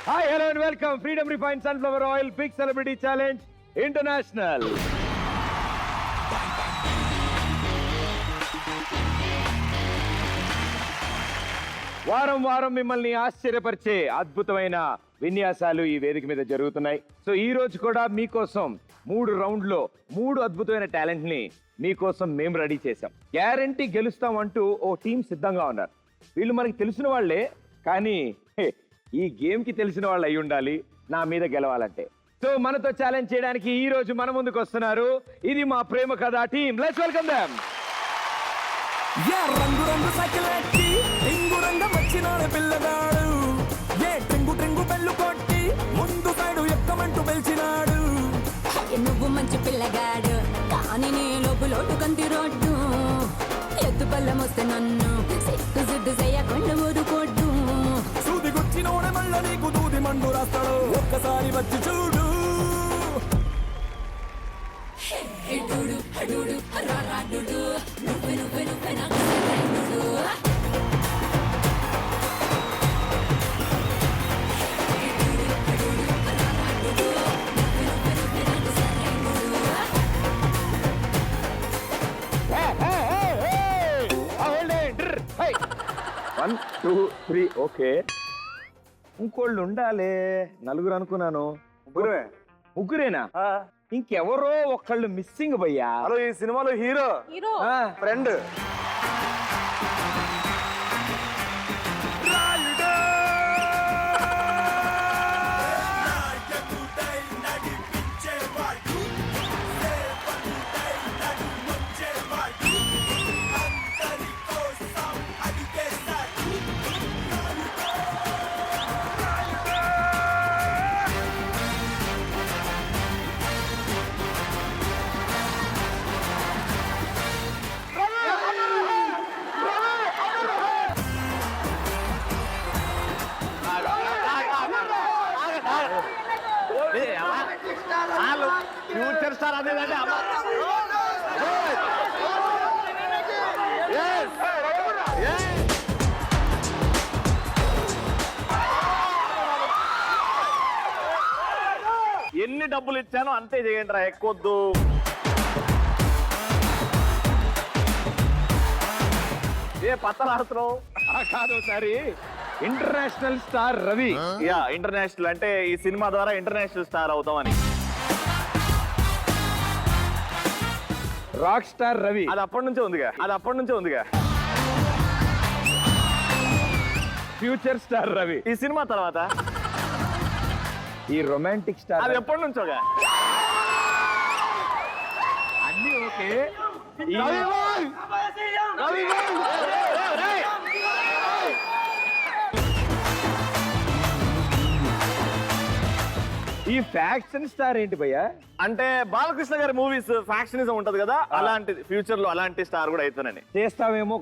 Hi, hello and welcome. Freedom Refined Sunflower Oil Big Celebrity Challenge International. వారం వారం మిమ్మల్ని ఆశ్చర్యపరిచే అద్భుతమైన విన్యాసాలు ఈ వేదిక మీద జరుగుతున్నాయి. సో ఈ రోజు కూడా మీకోసం 3 రౌండ్లో 3 అద్భుతమైన టాలెంట్ ని మీకోసం మేము రెడీ చేసాం. గ్యారంటీ గెలుస్తాం అంటూ ఓ టీం సిద్ధంగా ఉన్నారు. వీళ్ళు మనకి తెలిసిన వాళ్లే, కానీ ఈ గేమ్ కి తెలిసిన వాళ్ళు అయి ఉండాలి నా మీద గెలవాలంటే. సో మనతో ఛాలెంజ్ చేయడానికి ఈ రోజు మన ముందుకు వస్తున్నారు ఇది మా ప్రేమ కథ టీం. Let's welcome them. రంగు రంగు సైకిల్ ఎక్కి టింగు రంగం వచ్చినాడు పిల్లగాడు. టింగు టింగు బెల్లు కొట్టి ముందు సైడు ఎక్కమంటూ పిలిచినాడు. నువ్వు మంచి పిల్లగాడు కానీ నీ లోపులోటు కంది రోడ్డు. ఎత్తు పళ్ళం వస్తే నన్ను సిట్టు సిట్టు చెయ్యకుండా ఊరుకోడ్డు. సూది గుచ్చినోడే మళ్ళ నీకు దూది మండు రాస్తాడు. ఒక్కసారి వచ్చి చూడు. నువ్వే నువ్వే నువ్వే నాకు సరైనోడు. One two three okay. ఇంకోళ్ళు ఉండాలి. నలుగురు అనుకున్నాను. ముగ్గురేనా? ఇంకెవరో ఒకళ్ళు మిస్సింగ్ భయ్యా. హలో, ఈ సినిమాలో హీరో ఫ్రెండ్ ఫ్యూచర్ స్టార్ అదేదంటే ఎన్ని డబ్బులు ఇచ్చానో అంతే చేయండి రా, ఎక్కువద్దు. ఏ పత్తలాడుతున్నావు? కాదు sorry, international star Ravi. Yeah, international అంటే ఈ సినిమా ద్వారా ఇంటర్నేషనల్ స్టార్ అవుతామని. రాక్ స్టార్ రవి అది అప్పటి నుంచే ఉందిగా. ఫ్యూచర్ స్టార్ రవి ఈ సినిమా తర్వాత ఈ రొమాంటిక్ స్టార్ అది ఎప్పటి నుంచోగా. అన్ని ఓకే. ఈ ఫ్యాక్షన్ స్టార్ ఏంటి భయ్యా? అంటే బాలకృష్ణ గారి మూవీస్ ఫ్యాక్షనిజం ఉంటది కదా, అలాంటిది ఫ్యూచర్ లో అలాంటి స్టార్ కూడా అవుతానని. చేస్తావేమో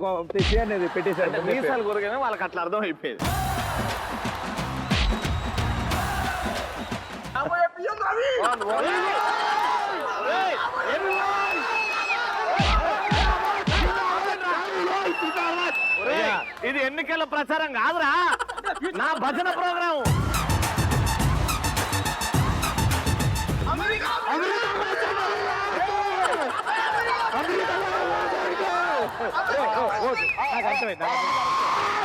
అనేది పెట్టేశారు. మీసాలు కొరగానే వాళ్ళకి అట్లా అర్థం అయిపోయింది. ఇది ఎన్నికల ప్రచారం కాదురా, నా భజన ప్రోగ్రాం.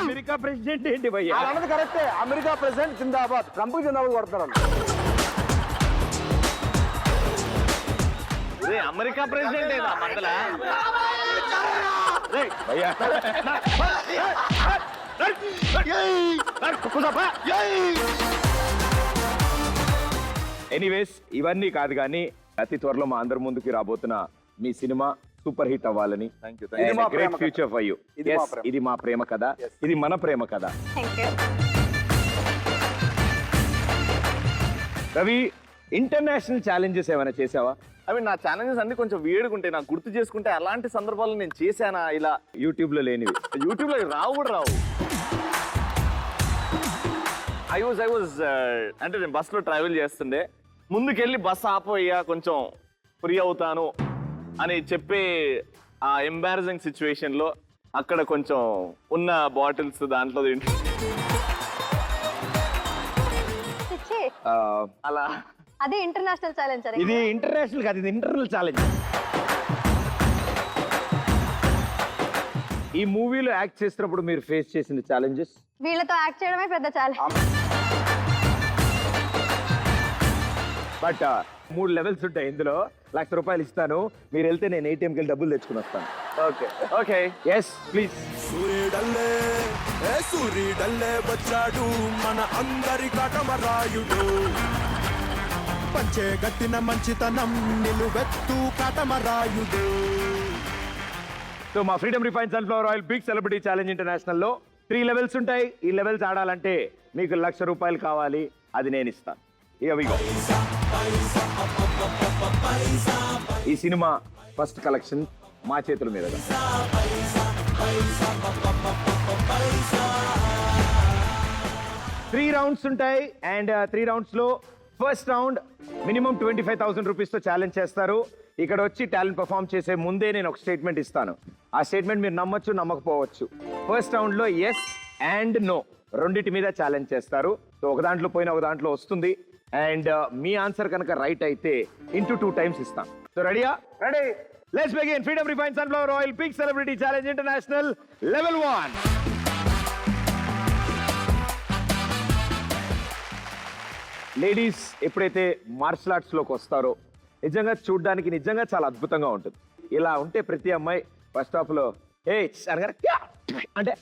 అమెరికా ప్రెసిడెంట్ ఏంటి భయ్యా? అన్నది కరెక్టే. అమెరికా ప్రెసిడెంట్ జిందాబాద్, ట్రంప్ జిందాబాద్ కొడతారు. అమెరికా ప్రెసిడెంట్ ఏదా మందల? ఎనీవేస్, ఇవన్నీ కాదు కానీ అతి త్వరలో మా అందరి ముందుకి రాబోతున్న మీ సినిమా సూపర్ హిట్ అవ్వాలని. Great future for you. ఇది మా ప్రేమ కథ, ఇది మన ప్రేమ కథ. రవి, ఇంటర్నేషనల్ ఛాలెంజెస్ ఏమైనా చేసావా? అవి నా ఛాలెంజెస్ అన్ని కొంచెం వేడుకుంటాయి. నాకు గుర్తు చేసుకుంటే అలాంటి సందర్భాలు నేను చేశానా? ఇలా యూట్యూబ్ లో లేనివి. యూట్యూబ్ లో రావు కూడా రావు. ఐ వాజ్ అంటే నేను బస్ లో ట్రావెల్ చేస్తుండే, ముందుకెళ్ళి బస్ ఆపోయ్యా కొంచెం ఫ్రీ అవుతాను అని చెప్పే ఆ ఎంబారసింగ్ సిచ్యువేషన్ లో అక్కడ కొంచెం ఉన్న బాటిల్స్ దాంట్లో అలా అది ఇంటర్నేషనల్ ఛాలెంజ్ సార్. ఇది ఇంటర్నేషనల్ కాదు, ఇది ఇంటర్నల్ ఛాలెంజ్. ఈ మూవీలో యాక్ట్ చేస్తున్నప్పుడు మీరు ఫేస్ చేసిన ఛాలెంజెస్? వీళ్ళతో యాక్ట్ చేయడమే పెద్ద ఛాలెంజ్. బట్ 3 లెవెల్స్ ఉంటాయి ఇందులో. ₹1,00,000 ఇస్తాను, మీరు వెళ్తే నేను ATMకి వెళ్ళి డబ్బులు తెచ్చుకుని వస్తాను. Okay okay yes please. సూర్యుడల్లే వచ్చాడు మన అందరి కాటమరాయుడు, పంచే గట్టిన మంచితనం నిలువెత్తు కాటమరాయుడు. సో మా Freedom refine sunflower oil big celebrity challenge international లో 3 లెవెల్స్ ఉంటాయి. ఈ లెవెల్స్ ఆడాలంటే మీకు ₹1,00,000 కావాలి, అది నేను ఇస్తాను. ఇక we go. ఈ సినిమా ఫస్ట్ కలెక్షన్ మా చేతుల మీదుగా. త్రీ రౌండ్స్ ఉంటాయి అండ్ 3 రౌండ్స్ లో ఫస్ట్ రౌండ్ మినిమం ₹25,000 తో ఛాలెంజ్ చేస్తారు. ఇక్కడ వచ్చి టాలెంట్ పర్ఫామ్ చేసే ముందే నేను ఒక స్టేట్మెంట్ ఇస్తాను. ఆ స్టేట్మెంట్ మీరు నమ్మొచ్చు, నమ్మకపోవచ్చు. ఫస్ట్ రౌండ్ లో ఎస్ అండ్ నో రెండింటి మీద ఛాలెంజ్ చేస్తారు. సో ఒక దాంట్లో పోయినా ఒక దాంట్లో వస్తుంది. అండ్ మీ ఆన్సర్ కనుక రైట్ అయితే ఇంటూ 2 టైమ్స్ ఇస్తాం. సో రెడీయా? Ready. Let's begin. Freedom refine sunflower oil big celebrity challenge international level 1. Ladies ఎప్పుడైతే మార్షల్ ఆర్ట్స్ లోకి వస్తారో నిజంగా చూడడానికి నిజంగా చాలా అద్భుతంగా ఉంటుంది. ఇలా ఉంటే ప్రతి అమ్మాయి ఫస్ట్ హాఫ్ లో ఏ అనగానే "క్యా" అంటే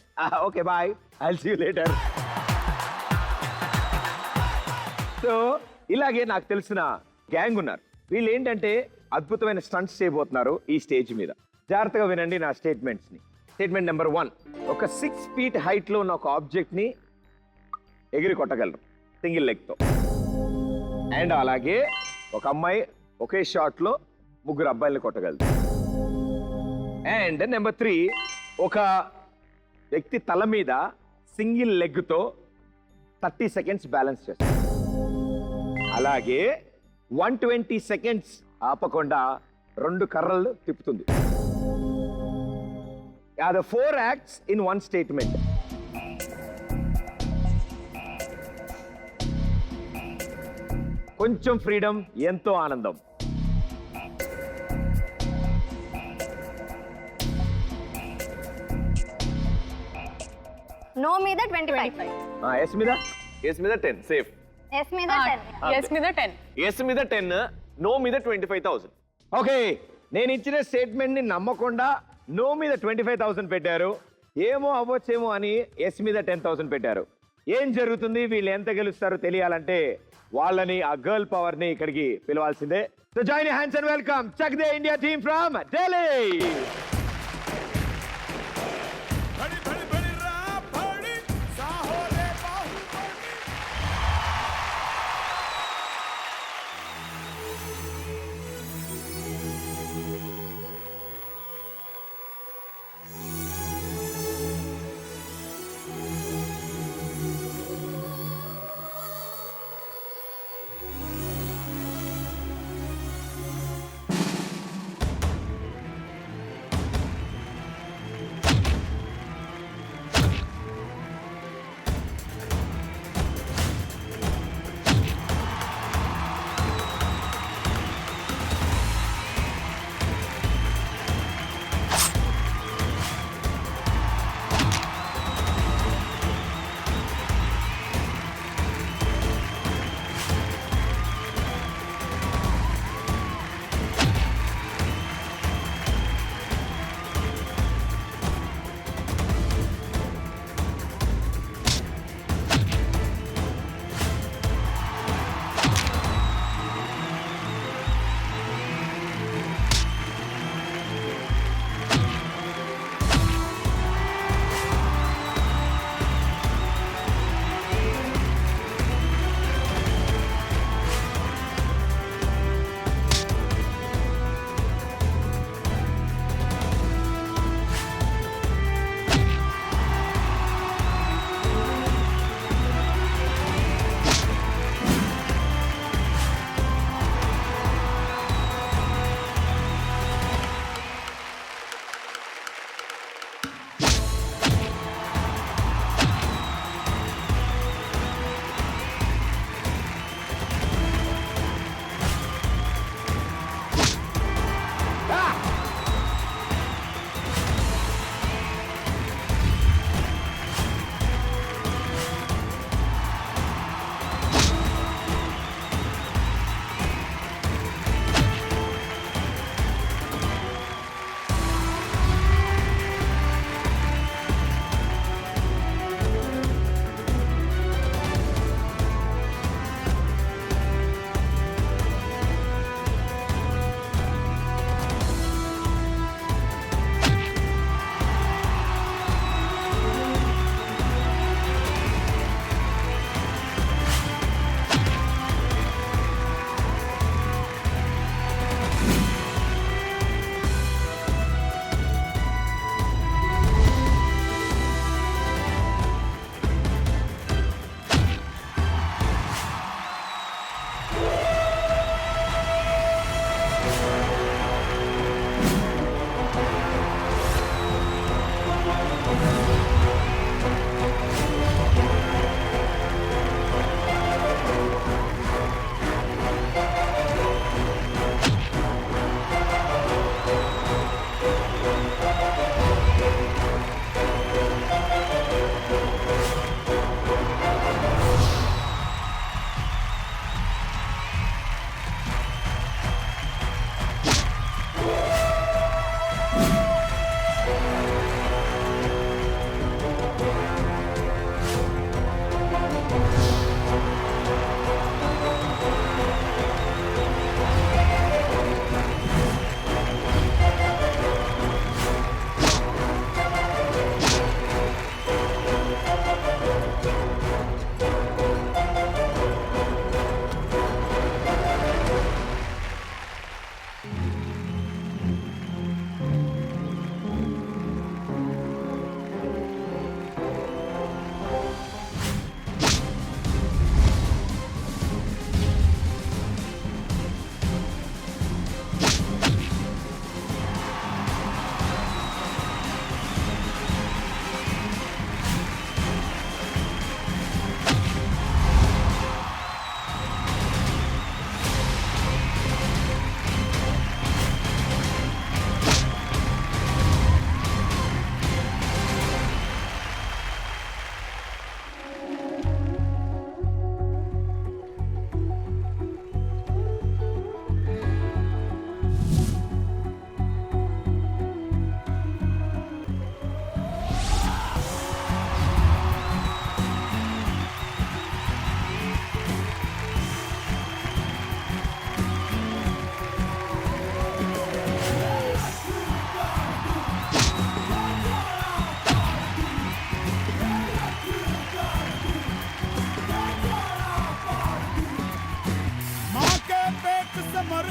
okay bye, I will see you later. So ఇలాగే నాకు తెలిసిన గ్యాంగ్ ఉన్నారు. వీళ్ళు ఏంటంటే అద్భుతమైన స్టంట్స్ చేయబోతున్నారు ఈ స్టేజ్ మీద. జాగ్రత్తగా వినండి నా స్టేట్మెంట్స్ ని. స్టేట్మెంట్ నెంబర్ 1, ఒక 6 feet హైట్ లో ఉన్న ఒక ఆబ్జెక్ట్ ని ఎగిరి కొట్టగలరు సింగిల్ లెగ్ తో. అండ్ అలాగే ఒక అమ్మాయి ఒకే షాట్ లో 3 అబ్బాయిల్ని కొట్టగలదు. అండ్ నెంబర్ 3, ఒక వ్యక్తి తల మీద సింగిల్ లెగ్ తో 30 సెకండ్స్ బ్యాలెన్స్ చేస్తారు. అలాగే 120 సెకండ్స్ ఆపకుండా 2 కర్రలు తిప్పుతుంది. The 4 acts in 1 statement. కొంచెం ఫ్రీడమ్, ఎంతో ఆనందం. నో మీద 25. ఎస్ మీద ఎస్ మీద 10 సేఫ్. ఎస్ మీద 10. ఎస్ మీద 10. ఎస్ మీద 10, నో మీద 25,000. ఓకే. నేను ఇచ్చిన స్టేట్మెంట్ ని నమ్మకుండా నో మీద 25,000 పెట్టారు. ఏమో అవ్వచ్చేమో అని ఎస్ మీద 10,000 పెట్టారు. ఏం జరుగుతుంది, వీళ్ళు ఎంత గెలుస్తారో తెలియాలంటే వాళ్ళని, ఆ గర్ల్ పవర్ ని ఇక్కడికి పిలవాల్సిందే. So join hands and welcome Chak De India team from Delhi.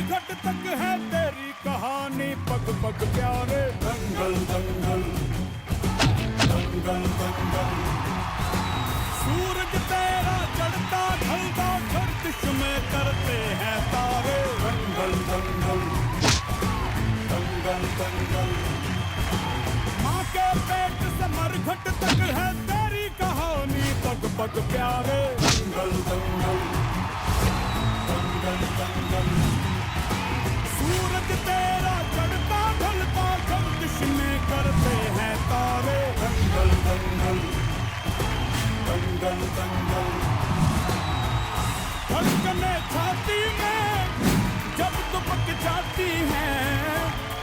मरघट तक है तेरी कहानी पग पग प्यारे दंगल दंगल दंगल दंगल सूरज तेरा चढ़ता ढलता गर्दिश में करते हैं तारे दंगल दंगल दंगल दंगल माँ के पेट से मरघट तक है तेरी कहानी पग पग प्यारे दंगल दंगल दंगल दंगल सूरज तेरा चढ़ता ढलता गर्दिश में करते हैं तारे दंगल दंगल दंगल दंगल धड़कने छाती में जब दुबक जाती है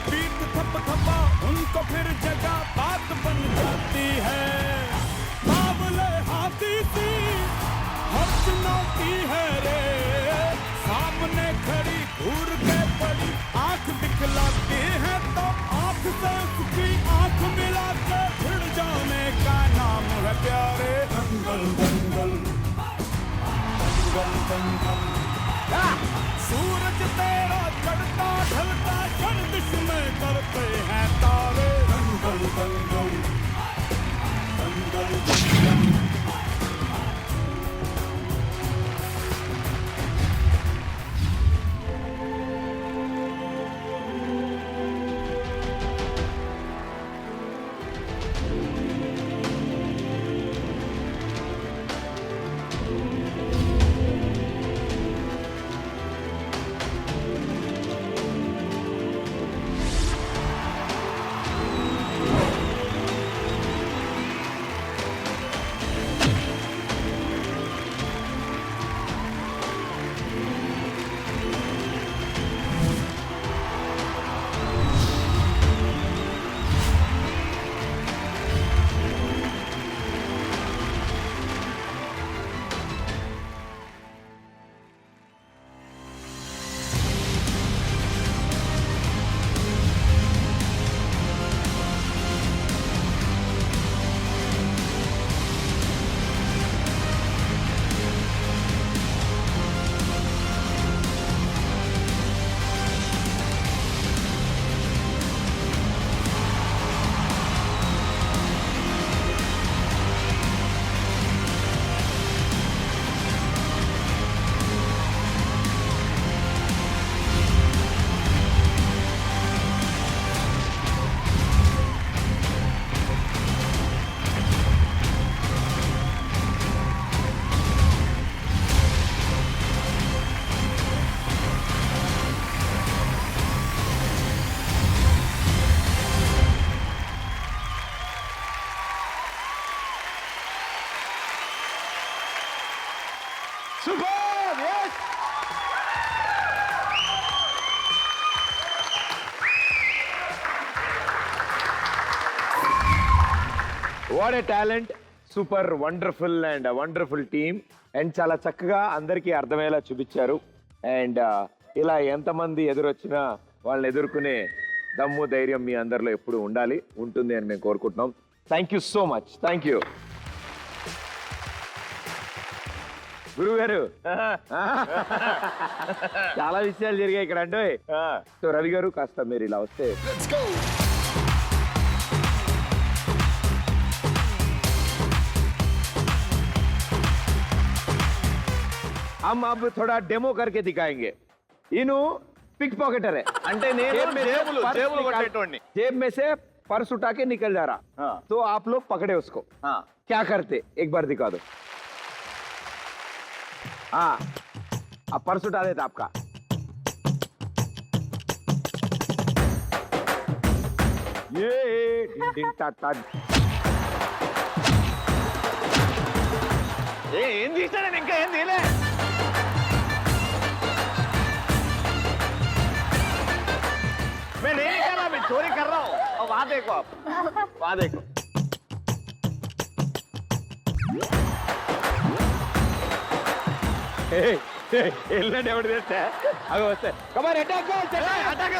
पीठ थप थपा उनको फिर जगह बात बन जाती है बाबले हाथी सी हर चुनौती है रे सामने खड़ी घूर के पड़ी आंख दिखलाती है तो आंख से उसकी आंख मिला के भिड़ जाने का नाम है प्यारे दंगल दंगल दंगल दंगल सूरज तेरा चढ़ता ढलता गर्दिश में करते हैं तारे दंगल दंगल दंगल दंगल Superb! Yes! What a talent! Super wonderful and wonderful team and చాలా చక్కగా అందరికీ అర్థమయ్యేలా చూపించారు అండ్ ఇలా ఎంతమంది ఎదురొచ్చినా వాళ్ళని ఎదుర్కొనే దమ్ము ధైర్యం మీ అందరిలో ఎప్పుడు ఉండాలి ఉంటుంది అని మేము కోరుకుంటున్నాం thank you so much thank you గురువు గారు చాలా విషయాలు జరిగాయి ఇక్కడ అంటే సో రవి గారు కాస్త మీరు ఇలా వస్తే हम अब थोड़ा डेमो करके दिखाएंगे इनु पिक पॉकेटर है అంటే నేను జేబులు కొట్టేటోడిని जेब में से पर्स उठा के निकल जा रहा हाँ। तो आप लोग पकड़े उसको हाँ। क्या करते एक बार दिखा दो हाँ अब पर्स उठा देता आपका ये डिन डिन टा टा ఏం తీస్తాడని ఇంకా ఏం తీయలే मैं नहीं कर रहा मैं चोरी कर रहा हूँ और वहां देखो आप वहां देखो వెళ్ళండి ఎవడు తెస్తే అవి వస్తాయి కమాన్ అటాక్ అటాక్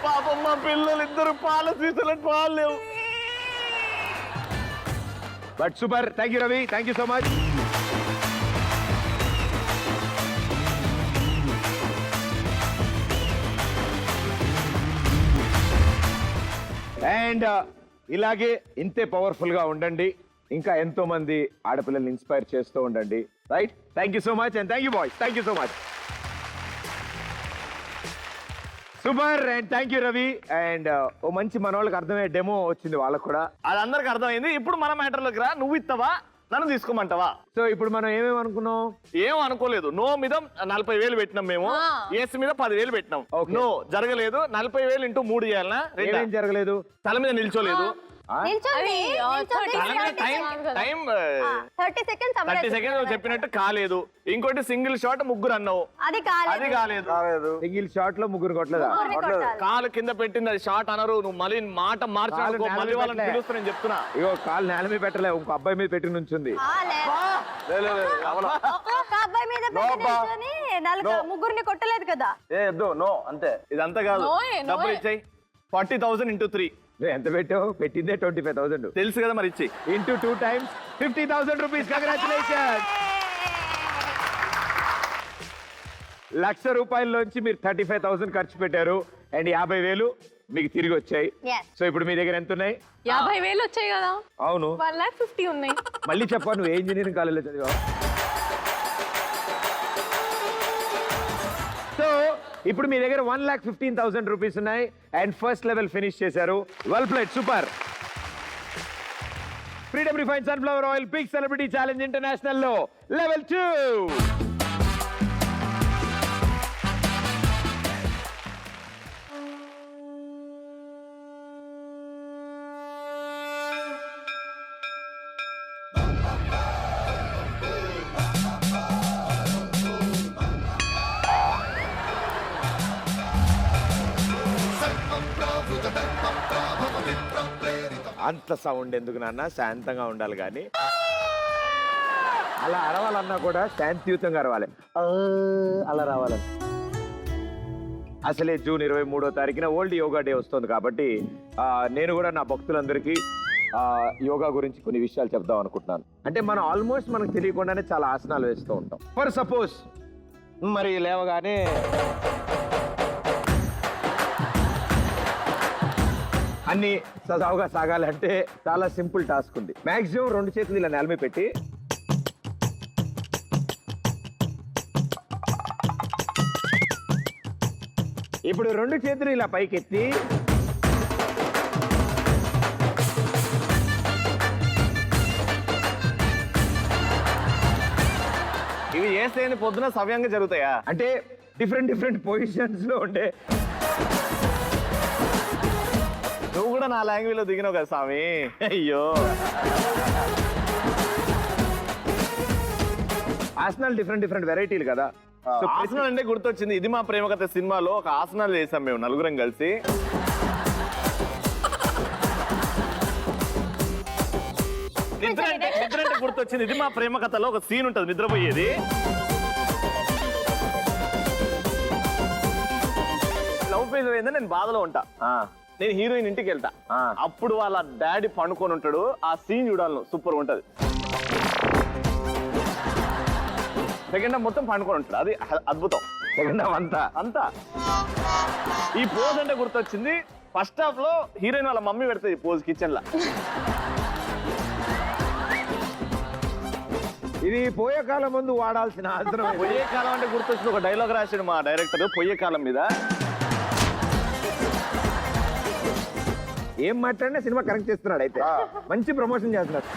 పాపం మా పిల్లలు ఇద్దరు పాల సీసాలకు పాలు లేవు but super. Thank you Ravi, thank you so much. And ఇలాగే ఇంతే పవర్ఫుల్ గా ఉండండి. ఇంకా ఎంతో మంది ఆడపిల్లల్ని ఇన్స్పైర్ చేస్తూ ఉండండి. Right, thank you so much and thank you boys, thank you so much. Super and thank you Ravi. And ఓ మంచి మన వాళ్ళకి అర్థమయ్యే డెమో వచ్చింది వాళ్ళకు కూడా. అది అందరికి అర్థమైంది. ఇప్పుడు మన మ్యాటర్లోకి రా. నువ్వు ఇస్తావా, నన్ను తీసుకోమంటావా? సో ఇప్పుడు మనం ఏమేమి అనుకున్నాం? ఏం అనుకోలేదు. నో మీద 40,000 పెట్టినాం మేము, ఎస్ మీద 10,000 పెట్టినాం. Okay. నో జరగలేదు. 40,000 ఇంటూ 3 చేయాలనా? ఏమేం జరగలేదు? తల మీద నిల్చోలేదు. నిల్చోండి, నిల్చోండి. తల మీద టైం 30 seconds 30 సెకండ్స్ చెప్పినట్టు కాలేదు. ఇంకోటి సింగిల్ షాట్ ముగ్గురు అన్నావు, అది అది కాలేదు. కాలేదు. సింగిల్ షాట్ లో ముగ్గురు కొట్టలేదా? ముగ్గురిని కొట్టాలి. కాలు కింద పెట్టింది అది షాట్ అనరు. నువ్వు మళ్ళీ మాట మార్చాడు, కాలు నేల మళ్ళీ మీద వాళ్ళని పెట్టలే. పిలుస్తా నేను చెప్తున్నా. ఇగో కాలు నేల మీద పెట్టలే, ఇంకో అబ్బాయి మీద పెట్టి నుంచుంది. ఒక అబ్బాయి మీద పెట్టి నిల్చొని ముగ్గురిని కొట్టలేదు కదా. ఇదంతా కాదు. డబ్బులు ఇచ్చాయి. 40,000 ఇంటూ 3 నువ్వు ఎంత పెట్టావు? పెట్టిందే 25,000. తెలుసు కదా మరి. ఇచ్చి ఇంటూ 2 times 50,000 రూపీస్. కంగ్రాచులేషన్. ₹1,00,000 మీరు 35,000 ఖర్చు పెట్టారు అండ్ 50,000 మీకు తిరిగి వచ్చాయి. Yes. సో ఇప్పుడు మీ దగ్గర ఎంత ఉన్నాయి? 50,000 వచ్చాయి కదా, అవును. 1,50,000 ఉన్నాయి. మళ్ళీ చెప్పా, నువ్వు ఏ ఇంజనీరింగ్ కాలేజీలో చదివా? సో ఇప్పుడు మీ దగ్గర 1,15,000 రూపీస్ ఉన్నాయి అండ్ ఫస్ట్ లెవెల్ ఫినిష్ చేశారు. Well played, super. Freedom refine sunflower oil big celebrity challenge international లో లెవెల్ 2. అంత సౌండ్ ఎందుకు నాన్న? శాంతంగా ఉండాలి కానీ అలా అరవాలన్నా కూడా శాంతియుతంగా అరవాలి. అలా రావాలని. అసలే జూన్ 23వ తారీఖున వరల్డ్ యోగా డే వస్తుంది కాబట్టి నేను కూడా నా భక్తులందరికీ యోగా గురించి కొన్ని విషయాలు చెప్దాం అనుకుంటున్నాను. అంటే మనం ఆల్మోస్ట్ మనకు తెలియకుండానే చాలా ఆసనాలు వేస్తూ ఉంటాం. ఫర్ సపోజ్ మరి లేవగానే అన్ని సజావుగా సాగాలంటే చాలా సింపుల్ టాస్క్ ఉంది. మాక్సిమం 2 చేతులు ఇలా నేల మీద పెట్టి ఇప్పుడు 2 చేతులు ఇలా పైకెత్తి ఇవి చేస్తే పొద్దున సవ్యంగా జరుగుతాయా? అంటే డిఫరెంట్ పొజిషన్స్ లో ఉండే. నువ్వు కూడా నా లాంగ్వేజ్ లో దిగినావు కదా స్వామి. అయ్యో, ఆసనాలు డిఫరెంట్ వెరైటీలు కదా. సో ఆసనాలు అంటే గుర్తొచ్చింది. ఇది మా ప్రేమ కథ సినిమాలో ఒక ఆసనాలు చేసాం మేము నలుగురం కలిసి. నిద్ర అంటే గుర్తొచ్చింది. ఇది మా ప్రేమ కథలో ఒక సీన్ ఉంటుంది, నిద్రపోయేది. లవ్ ఫేజ్ అయిందని నేను బాధలో ఉంటా. నేను హీరోయిన్ ఇంటికి వెళ్తా. అప్పుడు వాళ్ళ డాడీ పండుకొని ఉంటాడు. ఆ సీన్ చూడాలను సూపర్ ఉంటది. సెకండ్ హాఫ్ మొత్తం పండుకొని ఉంటాడు. అది అద్భుతం. సెకండ్ హాఫ్ అంతా ఈ పోజ్ అంటే గుర్తొచ్చింది. ఫస్ట్ హాఫ్ లో హీరోయిన్ వాళ్ళ మమ్మీ పెడుతుంది ఈ పోజ్ కిచెన్ లా. ఇది పోయే కాలం ముందు వాడాల్సిన ఆసనం. పొయ్యే కాలం అంటే గుర్తొచ్చింది. ఒక డైలాగ్ రాశాడు మా డైరెక్టర్ పొయ్యే కాలం మీద. ఏం మాట్లాడినా సినిమా కరెక్ట్ చేస్తున్నాడు. అయితే మంచి ప్రమోషన్ చేస్తున్నాడు.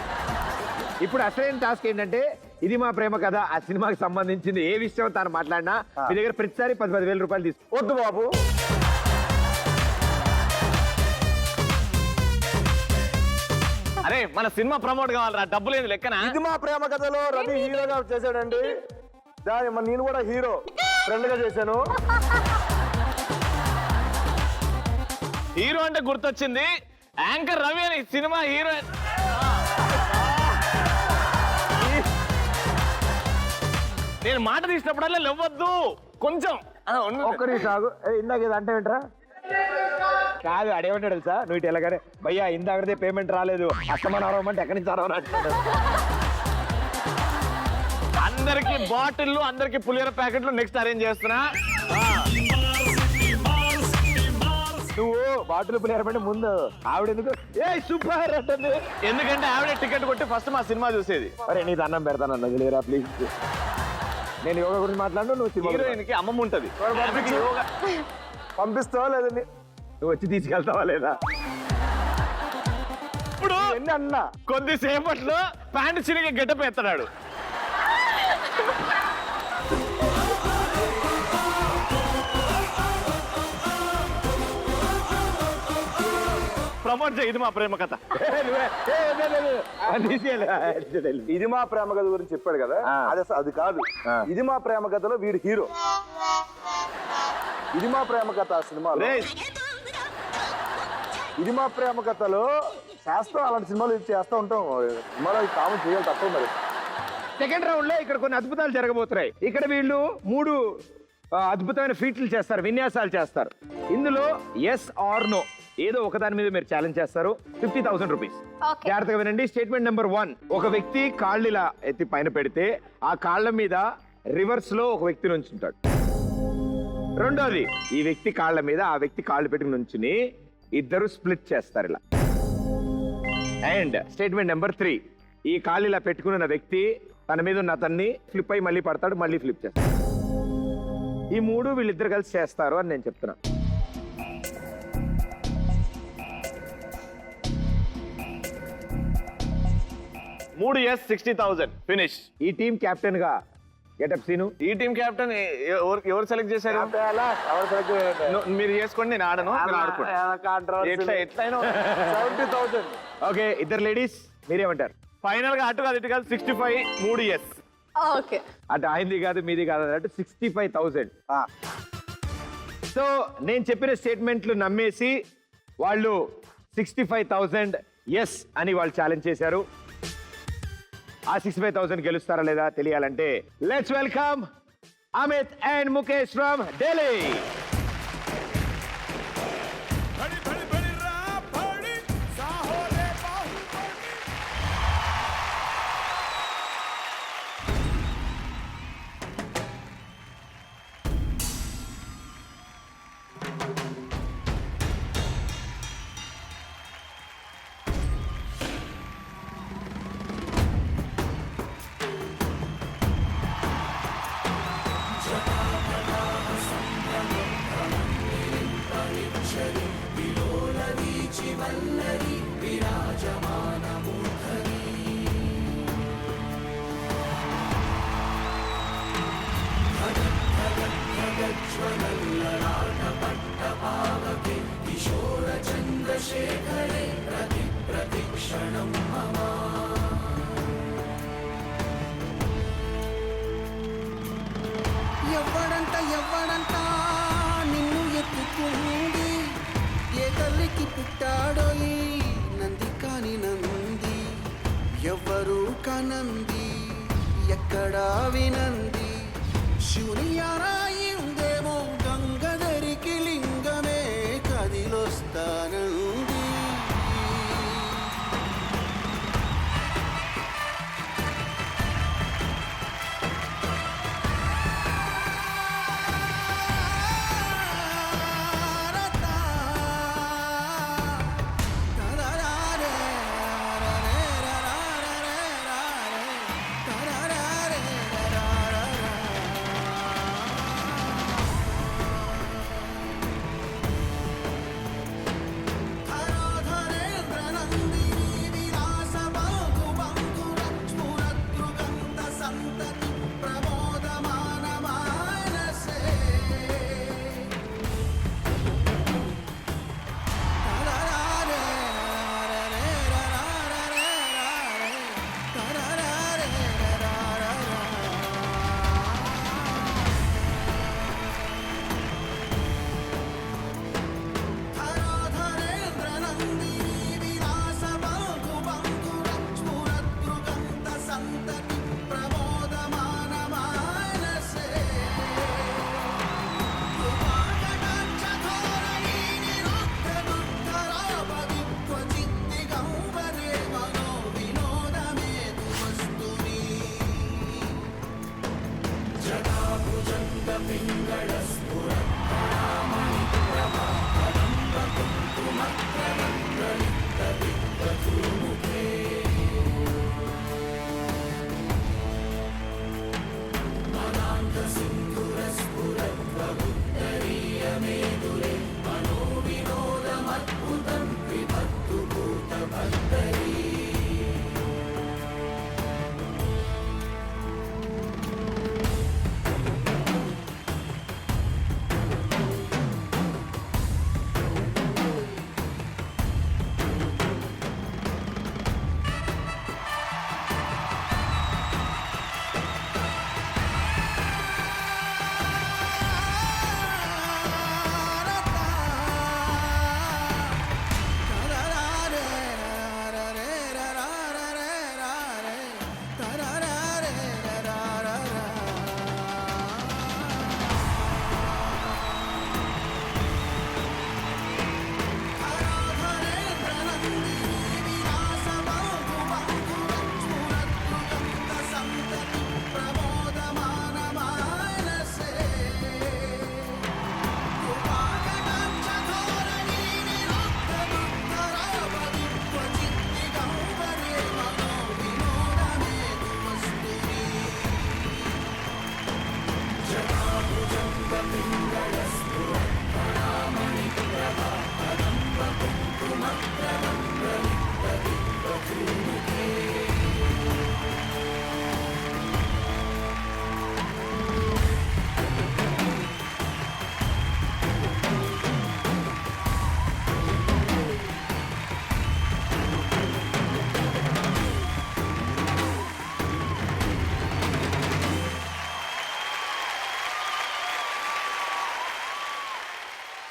ఇప్పుడు అసలైన టాస్క్ ఏంటంటే ఇది మా ప్రేమ కథ ఆ సినిమాకి సంబంధించింది ఏ విషయం తాను మాట్లాడినా మీ దగ్గర ప్రతిసారి 10,000 రూపాయలు తీసుకో. వద్దు బాబు. అరే మన సినిమా ప్రమోట్ కావాలరా, డబ్బులు ఏంది లెక్కన. ఇది మా ప్రేమ కథలో రవి హీరోగా చేశాడండి. నేను కూడా హీరో ఫ్రెండ్ గా చేశాను. హీరో అంటే గుర్తొచ్చింది. యాంకర్ రవి అని సినిమా హీరో. నేను మాట తీసినప్పుడల్లా లేవద్దు కొంచెం. ఒక్కరి సాగు ఇందాక ఇది అంటే ఏంట్రా? కాదు అడేమంటాడు తెలుసా, నువ్వు ఇటు ఎలాగనే భయ్యా ఇందాకదే పేమెంట్ రాలేదు అస్తమానం అరవమంటే ఎక్కడి నుంచి అరవరు అంటున్నాడు. అందరికి బాటిల్లు, అందరికి పులిహోర ప్యాకెట్లు నెక్స్ట్ అరేంజ్ చేస్తున్నా. నువ్వు బాటిల్ పులిహారమంటే ముందు ఆవిడ ఎందుకు ఏ సూపర్ అంటుంది. ఎందుకంటే ఆవిడ టికెట్ కొట్టి ఫస్ట్ మా సినిమా చూసేది. అరే నీ దండం పెడతాను అన్న వదిలేరా ప్లీజ్. నేను యోగా గురించి మాట్లాడు, నువ్వు సినిమా గురించి. హీరోయిన్ కి అమ్మమ్మ ఉంటది. పంపిస్తావా లేదండి? నువ్వు వచ్చి తీసుకెళ్తావా లేదా? ఇప్పుడు ఎన్ని అన్నా కొద్దిసేపట్లో ప్యాంటు చిరిగి గెటప్ ఎత్తడాడు. ప్రమోట్ చేయి, ఇది మా ప్రేమ కథ. ఇది మా ప్రేమ కథ గురించి చెప్పాడు కదా, ఆ. అది కాదు. ఆ. ఇది మా ప్రేమ కథలో వీడు హీరో. ఇది మా ప్రేమ కథ ఆ సినిమాలో. రేయ్, ఇది మా ప్రేమ కథలో చేస్తాం, అలాంటి సినిమాలు చేస్తూ ఉంటాం. సినిమాలో కామన్ చేయాలి తప్ప మరి. సెకండ్ రౌండ్ లో ఇక్కడ కొన్ని అద్భుతాలు జరగబోతున్నాయి. ఇక్కడ వీళ్ళు 3 అద్భుతమైన ఫీట్లు చేస్తారు, విన్యాసాలు చేస్తారు. ఇందులో ఎస్ ఆర్ నో ఏదో ఒకదాని మీద మీరు ఛాలెంజ్ చేస్తారు. 50,000 రూపీస్. Okay. జాగ్రత్తగా వినండి. స్టేట్మెంట్ నెంబర్ 1, ఒక వ్యక్తి కాళ్ళు ఇలా ఎత్తి పైన పెడితే ఆ కాళ్ళ మీద రివర్స్ లో ఒక వ్యక్తి నుంచుంటాడు. రెండోది, ఈ వ్యక్తి కాళ్ళ మీద ఆ వ్యక్తి కాళ్ళు పెట్టుకుని నుంచుని ఇద్దరు స్ప్లిట్ చేస్తారు ఇలా. అండ్ స్టేట్మెంట్ నెంబర్ 3, ఈ కాళ్ళు ఇలా పెట్టుకున్న వ్యక్తి తన మీద ఉన్న అతన్ని ఫ్లిప్ అయి మళ్ళీ పడతాడు, మళ్ళీ ఫ్లిప్ చేస్తాడు. ఈ 3 వీళ్ళిద్దరు కలిసి చేస్తారు అని నేను చెప్తున్నా. మూడు ఎస్ 60,000 ఫినిష్. ఈ టీం కెప్టెన్ గా గెటప్ సీను. ఈ టీం కెప్టెన్ ఎవరు సెలెక్ట్ చేశారు? మీరు చేసుకోండి, నేను ఆడను. మీరు ఆడుకోండి. ఎట్లయినా 70,000. ఓకే, ఇద్దరు లేడీస్ మీరేమంటారు? ఫైనల్ గా అటు కాదు ఇటు కాదు 65, 3 ఎస్. ఓకే. అటు ఆయనది కాదు మీది కాదు అన్నట్టు 65,000. సో నేను చెప్పిన స్టేట్మెంట్లు నమ్మేసి వాళ్ళు 65,000 ఎస్ అని వాళ్ళు ఛాలెంజ్ చేశారు. ఆ 65,000 గెలుస్తారా లేదా తెలియాలంటే let's welcome Amit and Mukesh from Delhi. बड़ी बड़ी बड़ी रात बड़ी साहोले बाहुबली. ఎవ్వడంట నిన్ను ఎత్తుకుంది, ఏ తల్లికి పుట్టాడో ఈ నంది కాని నంది, ఎవ్వరు కనంది ఎక్కడా వినంది, శివుని యారాయి ఉందేమో గంగధరికి లింగమే కదిలొస్తానంది.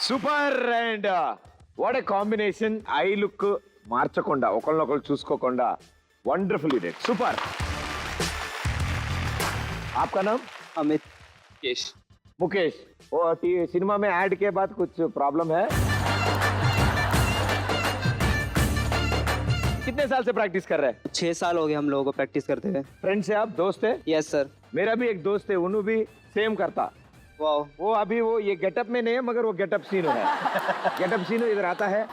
Super and what a combination. Eye look మార్చకుండా ఒకళ్ళనొకళ్ళు చూసుకోకుండా వండర్ఫుల్ యూనిట్. సూపర్. आपका नाम? अमित केश। मुकेश. वो सिनेमा में ऐड के बाद कुछ प्रॉब्लम है? कितने साल से प्रैक्टिस कर रहे हैं? 6 साल हो गए हम लोगों को प्रैक्टिस करते हुए। फ्रेंड्स है आप, दोस्त है? Yes sir. मेरा भी एक दोस्त है, उन्होंने भी सेम करता. वाओ। वो अभी वो ये गेटअप में नहीं है मगर वो गेटअप सीनो है. गेटअप सीनो इधर आता है.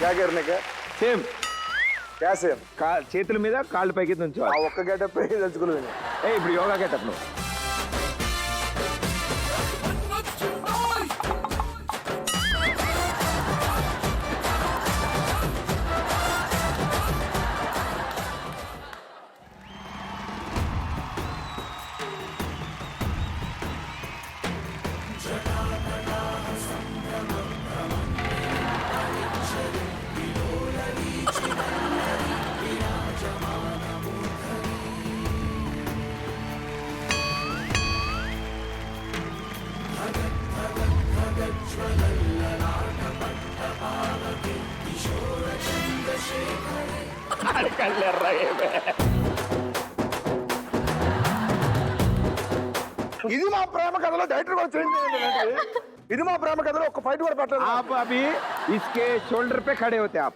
क्या करने का సేమ్ क्या सेम చేతుల మీద కాళ్ళు పైకి ఆ నుంచోవాలి. ఒక్క గెటప్ తెలుసుకున్నాను. ఇప్పుడు యోగా గెటప్ నువ్వు. ఇది మా ప్రేమ కథలో డైరెక్టర్ కూడా చేంజ్ చేయండి. ఇది మా ప్రేమ కథలో ఒక ఫైట్ కూడా పెట్టలేదు. आप अभी इसके शोल्डर पे खड़े होते आप.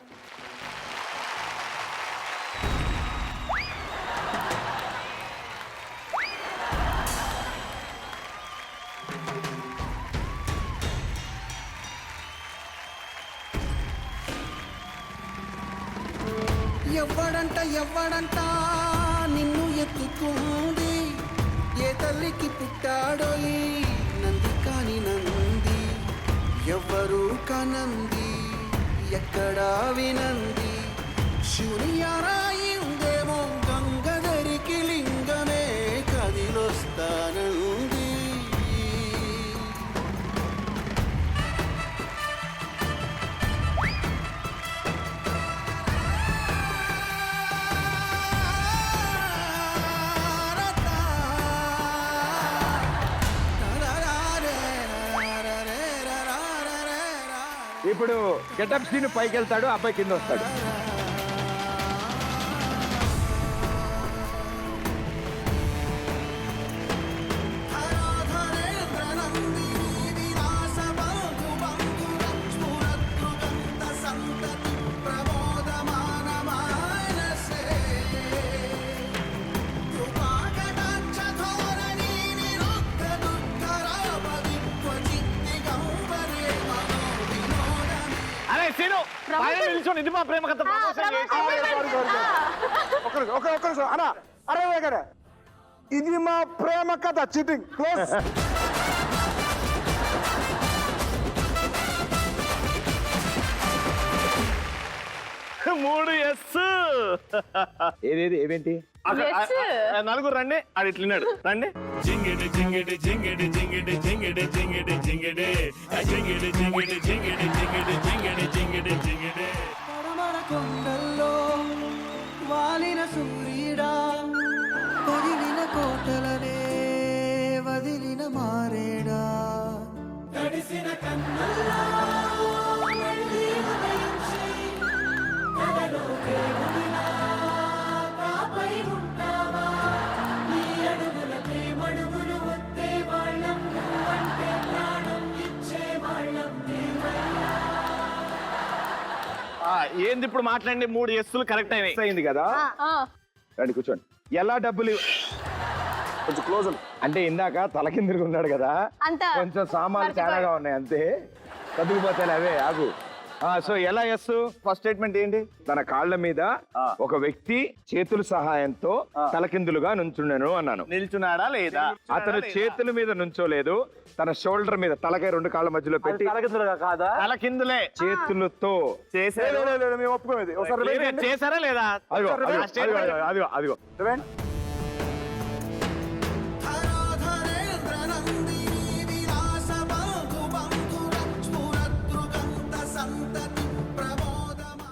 ఎవ్వడంట నిన్ను ఎత్తుకుంది, ఏ తల్లికి పుట్టాడో ఈ నంది కాని నంది, ఎవ్వరు కనంది ఎక్కడా వినంది, శూన్యారాయి ఉందేమో గంగధరికి లింగమే కదిలొస్తానంది. ఇప్పుడు గెటప్ సీన్ పైకి వెళ్తాడు, అబ్బాయి కింద వస్తాడు. అరే సీను పైన నిల్చొని ఇది మా ప్రేమ కథ ప్రమోషన్ చేసి ఒక్క నిమిషం అన్నా. అరే వేగడ ఇది మా ప్రేమ కథ చీటింగ్ క్లోజ్. మూడు ఎస్. ఏదేది ఏమేంటి? Yes. నలుగురు రండి, ఆడు ఇట్లున్నాడు రండి. జింగిడి జింగిడి జింగిడి జింగిడి జింగిడి జింగిడి జింగిడి జింగిడి జింగిడి జింగిడి జింగిడి జింగిడి జింగిడి జింగిడి. పడమర కొండల్లో వాలిన సూర్యుడా, పగిలిన కోటలనే వదిలిన మారేడా, తడిసిన కన్నుల్లో మళ్ళీ ఉదయించి కలలో దేవుడిలా కాపై ఉంటావా, నీ అడుగులకే మడుగులు వస్తే వాళ్ళం, నువ్వంటే ప్రాణం ఇచ్చే వాళ్ళం నీవయ్యా. ఏంది ఇప్పుడు మాట్లాడండి, మూడు ఎస్సులు కరెక్ట్ అయినాయి. అయింది కదా. రండి కూర్చోండి. ఎలా డబ్బులు కొంచెం క్లోజ్ అంటే ఇందాక తలకిందుకు ఉన్నాడు కదా, అంత కొంచెం సామాన్లు తేడాగా ఉన్నాయి అంతే, చదువుకుపోతాయి అవే ఆగు. సో ఎలా ఎస్? ఫస్ట్ స్టేట్మెంట్ ఏంటి? తన కాళ్ళ మీద ఒక వ్యక్తి చేతుల సహాయంతో తలకిందులుగా నుంచున్నాను అన్నాను. నిల్చున్నాడా లేదా? అతను చేతుల మీద నుంచోలేదు, తన షోల్డర్ మీద తలకాయ రెండు కాళ్ళ మధ్యలో పెట్టి కాదా? తల కిందులే చేతులతో చేశారు. మేము ఒప్పుకోలేదు. ఒకసారి చేశారా లేదా? అదిగో అదిగో అదిగో అదిగో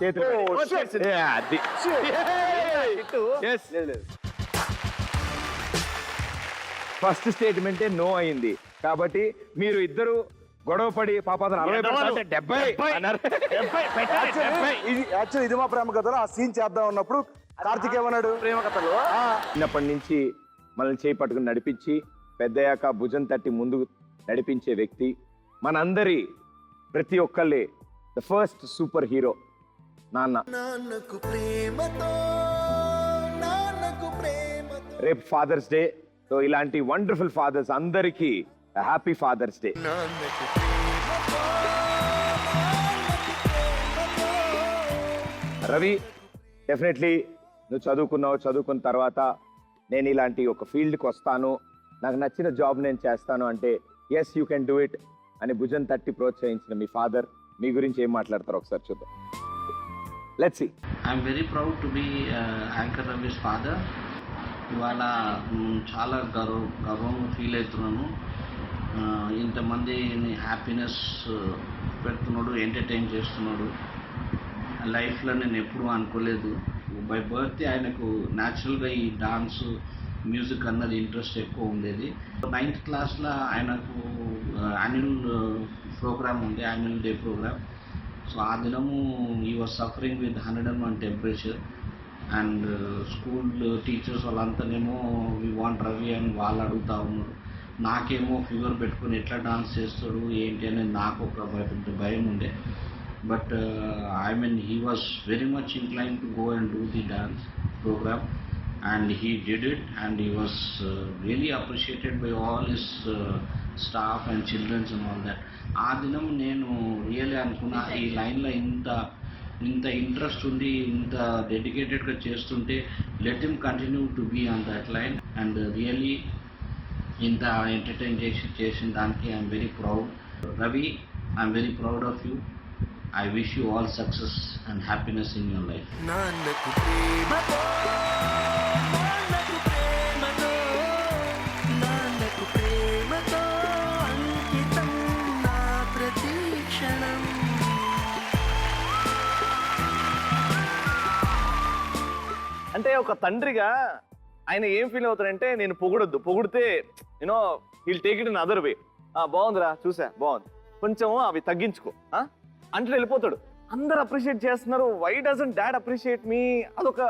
చేతులు Oh, shit. అది. Yes. ఫస్ట్ స్టేట్మెంటే నో అయింది కాబట్టి మీరు ఇద్దరు గొడవ పడి పాపాతను 60 70 అన్నారు. యాక్చువల్లీ ఇది మా ప్రేమ కథలో ఆ సీన్ చేద్దాం ఉన్నప్పుడు కార్తిక్ ఏమన్నాడు? ప్రేమ కథలు చిన్నప్పటి నుంచి మనల్ని చేయి పట్టుకుని నడిపించి పెద్దయ్యాక భుజం తట్టి ముందుకు నడిపించే వ్యక్తి మనందరి ప్రతి ఒక్కళ్ళే ద ఫస్ట్ సూపర్ హీరో నాన్న. నాన్నకు ప్రేమతో నాన్నకు ప్రేమతో రేపు ఫాదర్స్ డే. సో ఇలాంటి వండర్ఫుల్ ఫాదర్స్ అందరికీ happy father's day. Nannaku Prematho Nannaku Prematho Ravi, definitely నువ్వు చదువుకున్న తర్వాత నేను ఇలాంటి ఒక ఫీల్డ్కి వస్తాను, నాకు నచ్చిన జాబ్ నేను చేస్తాను అంటే yes you can do it అని భుజం తట్టి ప్రోత్సహించిన మీ ఫాదర్ మీ గురించి ఏం మాట్లాడతారు ఒకసారి చూద్దాం. Let's see. I'm very proud to be anchor Ravi's father. ఇవాళ చాలా గర్వంగా ఫీల్ అవుతున్నాను. ఇంతమందిని హ్యాపీనెస్ పెడుతున్నాడు, ఎంటర్టైన్ చేస్తున్నాడు. లైఫ్లో నేను ఎప్పుడూ అనుకోలేదు. బై బర్త్ ఆయనకు న్యాచురల్గా ఈ డాన్స్ మ్యూజిక్ అన్నది ఇంట్రెస్ట్ ఎక్కువ ఉండేది. 9th క్లాస్లో ఆయనకు యాన్యువల్ ప్రోగ్రామ్ ఉంది, యాన్యువల్ డే ప్రోగ్రామ్. సో ఆ దినము he was suffering with 101 temperature and school teachers వాళ్ళంతానేమో వి వాంట్ రవి అని వాళ్ళు అడుగుతూ ఉన్నారు. నాకేమో ఫీవర్ పెట్టుకుని ఎట్లా డాన్స్ చేస్తాడు ఏంటి అనేది నాకు ఒక భయం ఉండే. But I mean he was very much incline to go and do the dance program and he did it and he was really appreciated by all his staff and children and all that. ఆ దినం నేను really అనుకున్నా ఈ లైన్లో ఇంత interest ఉంది, ఇంత డెడికేటెడ్గా చేస్తుంటే let him continue to be on that line and really ఇంత ఎంటర్టైన్ చేసిన దానికి I'm very proud. Ravi, I'm very proud of you. I wish you all success and happiness in your life. Nannaku Prematho Nannaku Prematho Nannaku Prematho అంకితం నా ప్రతి క్షణం. అంటే ఒక తండ్రిగా ఆయన ఏం ఫీల్ అవుతాడంటే నేను పొగిడితే you know he'll take it in other way. బాగుందిరా, చూసా బాగుంది, కొంచెం అవి తగ్గించుకో అంటే వెళ్ళిపోతాడు. అందరు అప్రిషియేట్ చేస్తున్నారు, why doesn't dad appreciate me? అదొక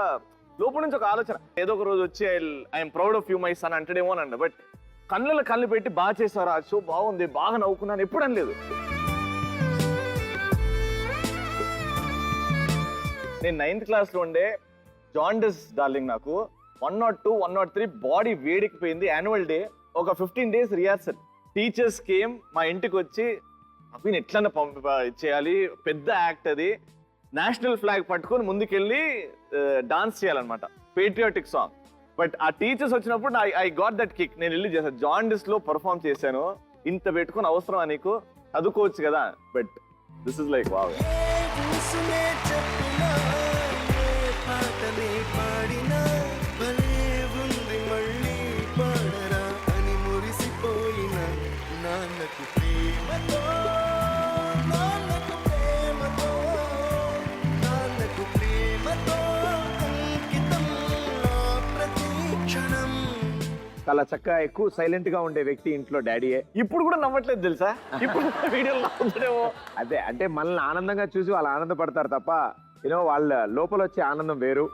లోపల నుంచి ఒక ఆలోచన. ఏదో ఒక రోజు వచ్చి I'm proud of you my son అంటాడేమో అని అన్న. బట్ కళ్ళు పెట్టి బాగా చేశారు, ఆ షో బాగుంది, బాగా నవ్వుకున్నాను ఎప్పుడు అనలేదు. నేను 9th క్లాస్లో ఉండే జాండస్ డార్లింగ్. నాకు 102, 103 బాడీ వేడికిపోయింది. యాన్యువల్ డే ఒక 15 days రిహార్సల్. టీచర్స్ కేమ్ మా ఇంటికి వచ్చి అవి ఎట్లన్నా చేయాలి, పెద్ద యాక్ట్ అది, నేషనల్ ఫ్లాగ్ పట్టుకొని ముందుకెళ్ళి డాన్స్ చేయాలన్నమాట, పేట్రియాటిక్ సాంగ్. బట్ ఆ టీచర్స్ వచ్చినప్పుడు ఐ గాట్ దట్ కిక్. నేను వెళ్ళి చేశాను, జాండిస్ లో పర్ఫామ్ చేశాను. ఇంత పెట్టుకొని అవసరమా నీకు, చదువుకోవచ్చు కదా. But this is like wow. చాలా చక్కగా ఎక్కువ సైలెంట్ గా ఉండే వ్యక్తి ఇంట్లో డాడీయే. ఇప్పుడు కూడా నవ్వట్లేదు తెలుసా, ఇప్పుడు వీడియోలో నవ్వుతాడేమో. అదే అంటే మనల్ని ఆనందంగా చూసి వాళ్ళు ఆనందపడతారు తప్ప యూనో వాళ్ళ లోపల వచ్చే ఆనందం వేరు.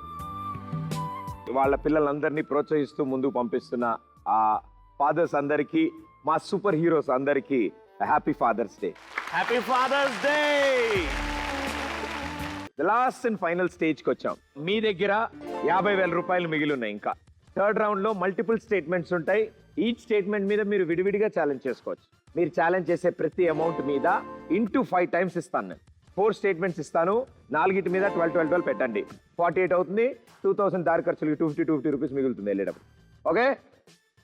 వాళ్ళ పిల్లలందరినీ ప్రోత్సహిస్తూ ముందుకు పంపిస్తున్న ఆ ఫాదర్స్ అందరికీ, మా సూపర్ హీరోస్ అందరికీ happy father's day. Happy father's day. Last and final స్టేజ్కి వచ్చాం. మీ దగ్గర 50,000 రూపాయలు మిగిలి ఉన్నాయి. ఇంకా థర్డ్ రౌండ్ లో మల్టిపుల్ స్టేట్మెంట్స్ ఉంటాయి. ఈచ్ స్టేట్మెంట్ మీద మీరు విడివిడిగా ఛాలెంజ్ చేసుకోవచ్చు. మీరు ఛాలెంజ్ చేసే ప్రతి అమౌంట్ మీద ఇంటూ 5 times ఇస్తాను. నేను 4 స్టేట్మెంట్స్ ఇస్తాను, 4 మీద 12 పెట్టండి. 48 అవుతుంది. 2000 దారి ఖర్చులకి 250 రూపీస్ మిగులుతుంది వెళ్ళేటప్పుడు. ఓకే,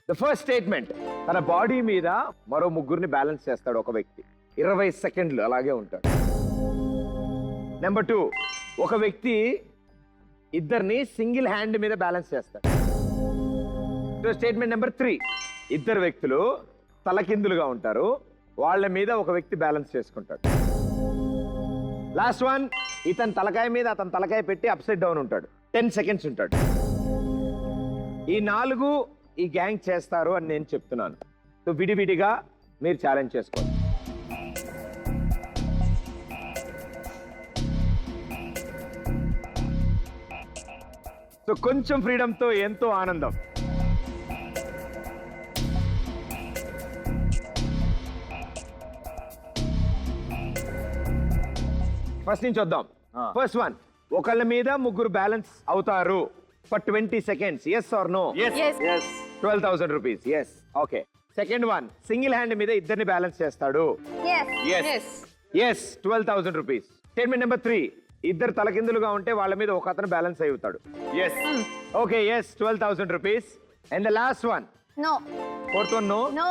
ద ఫస్ట్ స్టేట్మెంట్, తన బాడీ మీద మరో 3 బ్యాలెన్స్ చేస్తాడు ఒక వ్యక్తి. 20 సెకండ్లు అలాగే ఉంటాడు. నెంబర్ 2, ఒక వ్యక్తి ఇద్దరిని సింగిల్ హ్యాండ్ మీద బ్యాలెన్స్ చేస్తాడు. స్టేట్మెంట్ నెంబర్ 3, 2 వ్యక్తులు తలకిందులుగా ఉంటారు, వాళ్ళ మీద ఒక వ్యక్తి బ్యాలెన్స్ చేసుకుంటాడు. లాస్ట్ వన్, ఇతని తలకాయ మీద అతని తలకాయ పెట్టి అప్సైడ్ డౌన్ ఉంటాడు, 10 సెకండ్స్ ఉంటాడు. ఈ 4 ఈ గ్యాంగ్ చేస్తారు అని నేను చెప్తున్నాను. సో విడివిడిగా మీరు ఛాలెంజ్ చేసుకోండి. సో కొంచెం ఫ్రీడమ్తో ఎంతో ఆనందం. ఫస్ట్ నుంచి వద్దాం. ఫస్ట్ వన్, ఒకళ్ళ మీద ముగ్గురు బ్యాలెన్స్ అవుతారు for 20 seconds. Yes or no? Yes. 12,000 rupees. Yes. Okay. Second one, single hand మీద ఇద్దరిని బ్యాలెన్స్ చేస్తాడు. Yes. Yes, 12,000 rupees. Statement number 3, ఇద్దరు తలకిందులుగా ఉంటే వాళ్ళ మీద ఒక అతను బ్యాలెన్స్ అవుతాడు. Yes. Okay, yes, 12,000 rupees. And the last one, no fourth one, no. No.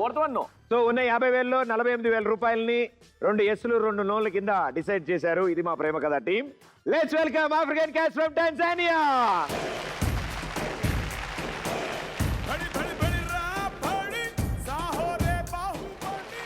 Fourth one no. So ఉన్న 50,000లో 48,000 రూపాయలని 2 ఎస్లు 2 నోల కింద డిసైడ్ చేశారు. ఇది మా ప్రేమ కథ team. Let's welcome African cats from Tanzania. बड़ी बड़ी बड़ी रापड़ी साहो रे बाहुबली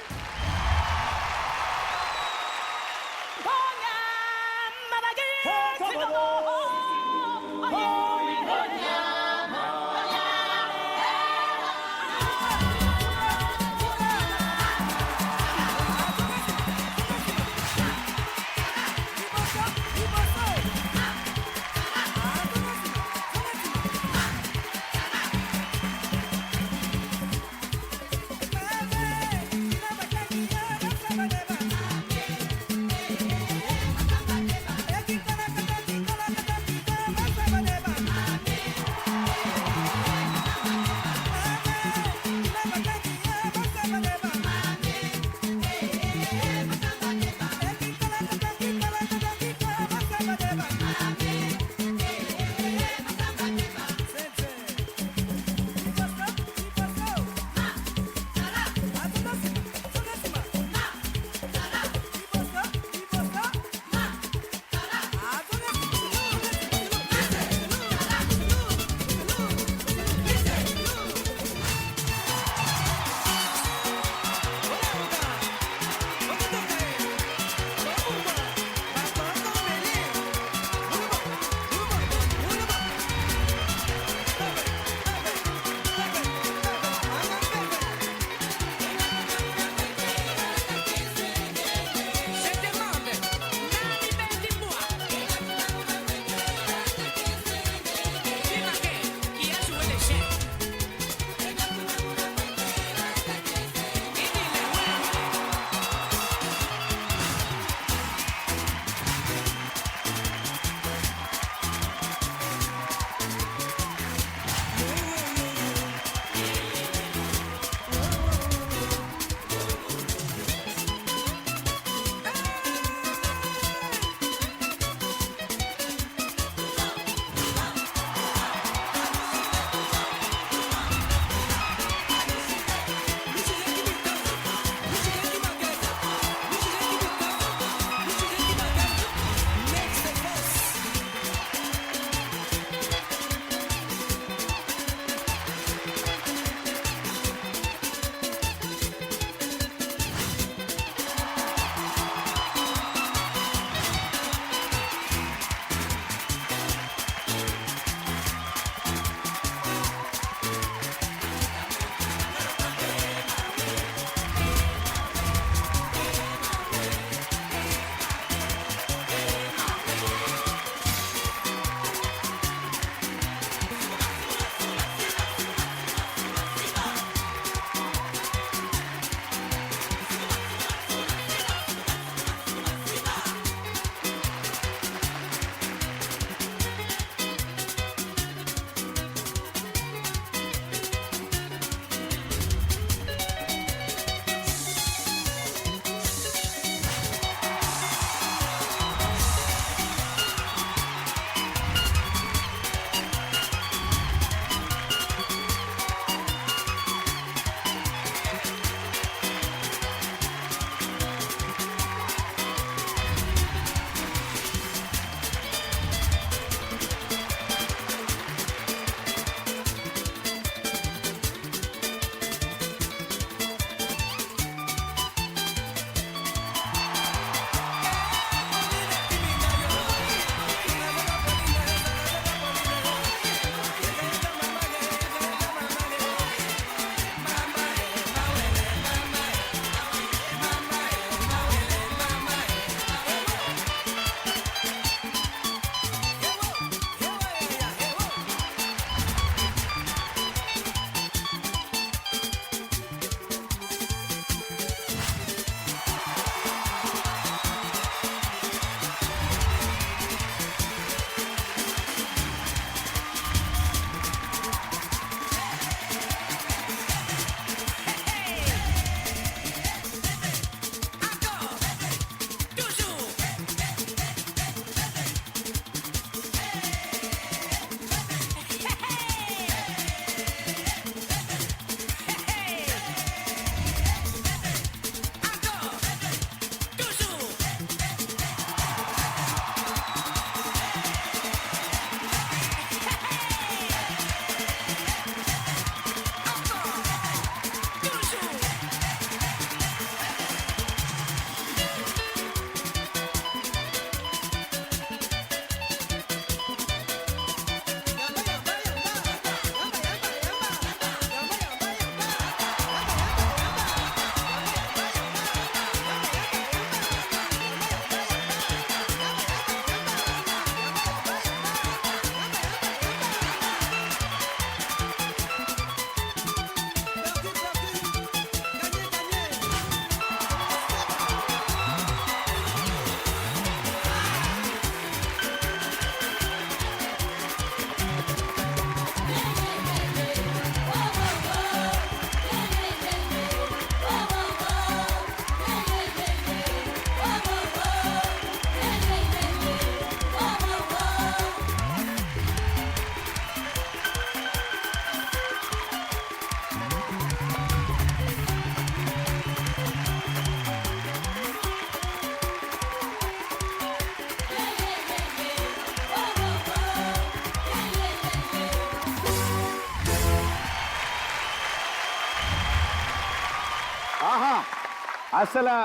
అసలు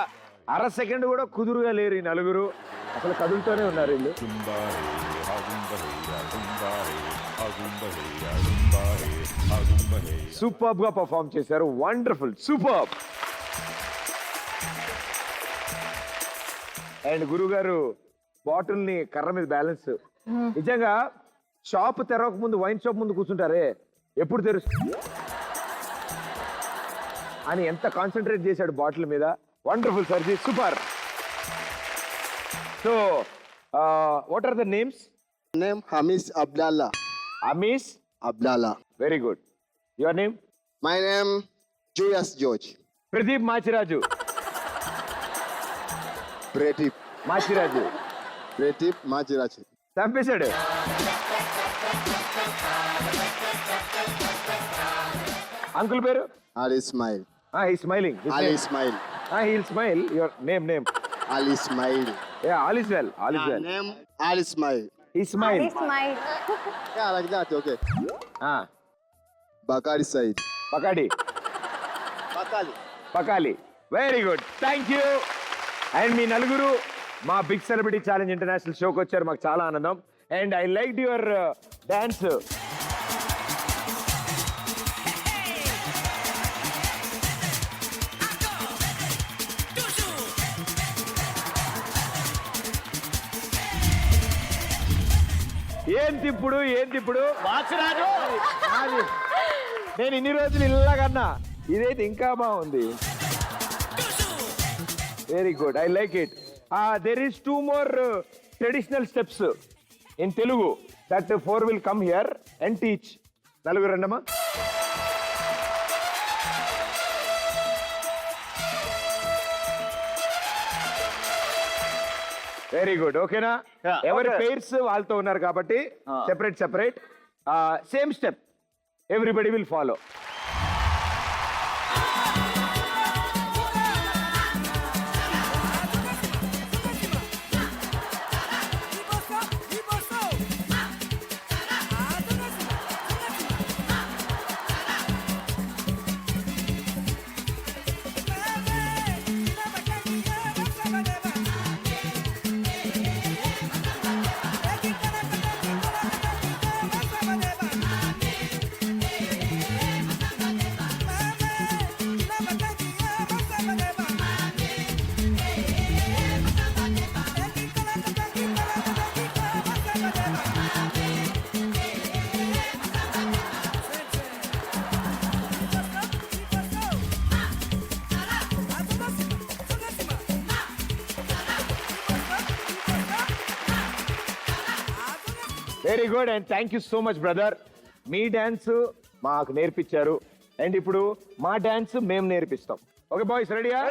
అర సెకండ్ కూడా కుదురుగా లేరు ఈ నలుగురు, అసలు కదులుతూనే ఉన్నారు వీళ్ళు. సూపర్బ్ గా పర్ఫామ్ చేశారు, వండర్ఫుల్, సూపర్బ్. అండ్ గురుగారు బాటిల్ ని కర్ర మీద బ్యాలెన్స్, నిజంగా షాప్ తెరవక ముందు వైన్ షాప్ ముందు కూర్చుంటారే ఎప్పుడు తెరుస్తుంది అని ఎంత కాన్సన్ట్రేట్ చేశాడు బాటిల్ మీద. Wonderful సర్జీ, super. So what are the names? Name హమీస్ అబ్దాల్లా. Amess అబ్దాల్లా. Very good. Your name? My name Zeus జోర్జ్. Pradeep Machiraju. Pradeep Machiraju Pradeep Machiraju. చంపేశాడు. అంకుల్ పేరు? Ali Ismail. He smiling. Ali Ismail. Heal smile. Your name? Ali Ismail. Yeah, all is well. All is well. Name Ali Ismail. He smile. Smile. Yeah, like that. Okay. Ah, Bakari Said. Pakadi. Bakali. Pakali. Very good. Thank you. And మీ నలుగురు మా big celebrity challenge international షోకి వచ్చారు, మాకు చాలా ఆనందం. And I like your dance. ఏంటి ఇప్పుడు మాచిరాజు అది నేను ఇన్ని రోజులు ఇలాగన్నా, ఇదైతే ఇంకా బాగుంది. Very good, I like it. There is 2 more traditional steps in Telugu that 4 will come here and teach. నలుగురు రండమ్మా. Very good. ఓకేనా? Yeah, ఎవరి okay. పేర్స్ వాళ్ళతో ఉన్నారు కాబట్టి separate same step everybody will follow. Very good and thank you so much brother. Me dance మాకు నేర్పించారు and ఇప్పుడు మా డాన్స్ మేము నేర్పిస్తాం. ఓకే బాయ్స్, రెడీయా?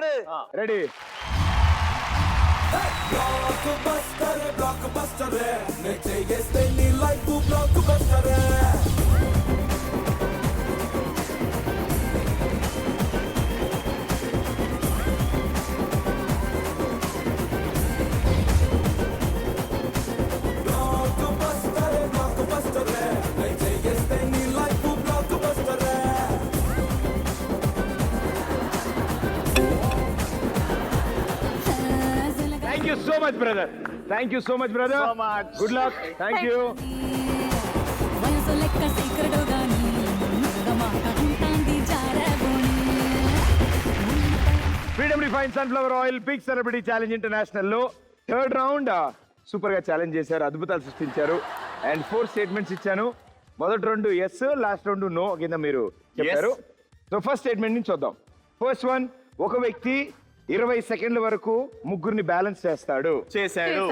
Ready. Thank you so much brother. Thank you so much brother. So much. Good luck. Thank you. వయసు లెక్క secret గాని మాట ఉంటుంది జారగోని. Freedom refine sunflower oil big celebrity challenge international లో 3rd రౌండ్ సూపర్ గా challenge చేశారు, అద్భుతాలు సృష్టించారు. అండ్ 4 స్టేట్మెంట్స్ ఇచ్చాను. మొదటి 2 ఎస్, లాస్ట్ 2 నో కింద మీరు చెప్పారు. సో ఫస్ట్ స్టేట్మెంట్ నుంచి చూద్దాం. ఫస్ట్ వన్, ఒక వ్యక్తి 20 సెకండ్ల వరకు ముగ్గురిని బ్యాలెన్స్ చేస్తాడు. చేశాడు.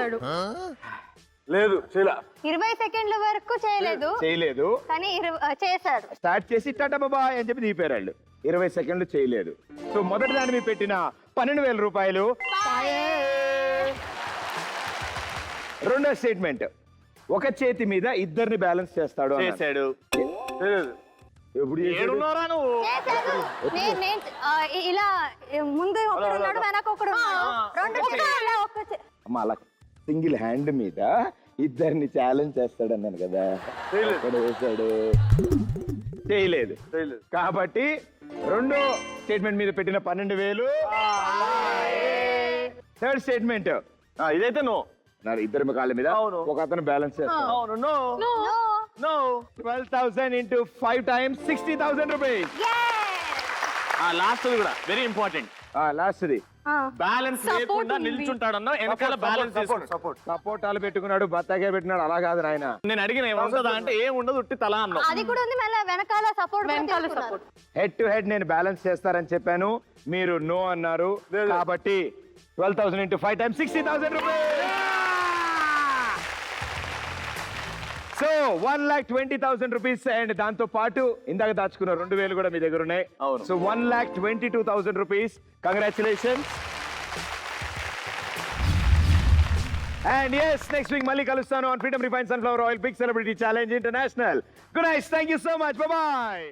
లేదు, 20 సెకండ్ల వరకు చేయలేదు కానీ చేశాడు. స్టార్ట్ చేసి టాటా బాబాయ్ అని చెప్పి దిగిపోయారు వాళ్ళు. 20 సెకండ్లు చేయలేదు. సో మొదటి దాని మీద పెట్టిన 12,000 రూపాయలు. రెండో స్టేట్మెంట్, ఒక చేతి మీద ఇద్దరిని బ్యాలెన్స్ చేస్తాడు అన్నాడు. చేశాడు. ఎప్పుడు చేశాడు? ఏడున్నారా నువ్వు? చేశాడు. ఇలా ముందు ఒకడు ఉన్నాడు, వెనక ఒకడు ఉన్నాడు. రెండు చేతులు ఇలా అమ్మ, అలా సింగిల్ హ్యాండ్ మీద ఇద్దరిని ఛాలెంజ్ చేస్తాడు అన్నాను కదా. ఎక్కడ వేశాడు? చేయలేదు. కాబట్టి రెండో స్టేట్మెంట్ మీద పెట్టిన 12,000 థర్డ్ స్టేట్మెంట్ ఇదైతే నో. ఇద్దరు కాళ్ళ మీద అవును. ఒక అతను బ్యాలెన్స్ చేస్తాడు. అవును, no no. 12,000 into 5 times 60,000 rupees. Last కూడా very important. Last the balance లేకుండా నిల్చుంటాడన్నా వెనకాల బ్యాలెన్స్ సపోర్టాలు పెట్టుకున్నాడు, బత్తాకే పెట్టినాడు. అలా కాదు నాయన. నేను అడిగిన ఏముంటుందా అంటే ఏం ఉండదు, ఉట్టి తల అన్నా. అది కూడా ఉంది, మళ్ళీ వెనకాల సపోర్ట్ హెడ్ టు హెడ్ నేను బ్యాలెన్స్ చేస్తారని చెప్పాను, మీరు నో అన్నారు. కాబట్టి 12,000 into 5 times 60,000 rupees. So 1,20,000 rupees and దాంతో పాటు ఇందాక దాచుకున్న 2,000 కూడా మీ దగ్గర ఉన్నాయి. అవును. So 1,22,000 rupees. Congratulations. And yes, next week మళ్ళీ కలుస్తాను on Freedom Refined Sunflower Oil Big Celebrity Challenge International. Good night. Thank you so much. Bye bye.